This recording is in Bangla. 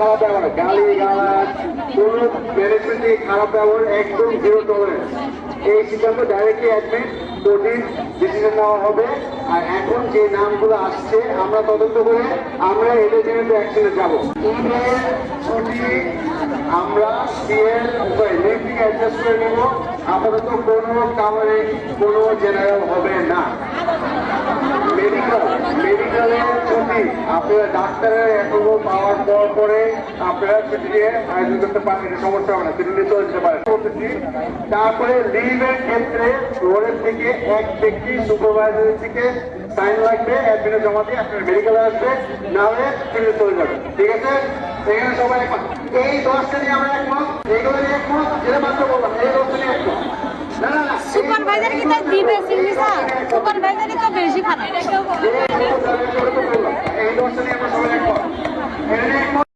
খারাপ ব্যবহার, গালি গালাজ, কোন ম্যানেজমেন্ট থেকে খারাপ ব্যবহার একদম জিরো টলারেন্স। এই সিদ্ধান্ত ডাইরেক্টলি অ্যাডমিন কোর্টের ডিসিশন নেওয়া হবে। আর এখন যে নামগুলো আসছে আমরা তদন্ত করে আমরা এদের জন্য অ্যাকশনে যাবো। ইমেল ছুটি আমরা সিএল লিভ থেকে অ্যাডজাস্ট করে নেব। আপাতত কোনো কাভারে কোনো জেনারেল হবে না। মেডিকেলের ছুটি আপনারা ডাক্তারের এখনো পাওয়ার পরে আপনারা ছুটি দিয়ে আয়োজন করতে পারেন, এটা সমস্যা হবে না, ছুটি নিয়ে চলে যেতে পারেন। তারপরে লিভের ক্ষেত্রে ফ্লোরের থেকে এক ব্যক্তি সুপারভাইজারের থেকে সাইন লাগবে, অ্যাডমিনে জমা দিয়ে আপনার মেডিকেলে আসবে, না হলে ছুটি চলে যাবে। ঠিক আছে, এখানে সবাই একমত? এই 10টা নিয়ে আমরা একমত, এইগুলো নিয়ে একমত, যেটা মাত্র বললাম এই 10টা নিয়ে একমত। না না না, সুপারভাইজার কি তার দিবে সিগনেচার? সুপারভাইজারই তো বেশি খারাপ। এই 10টা নিয়ে আমরা সবাই একমত।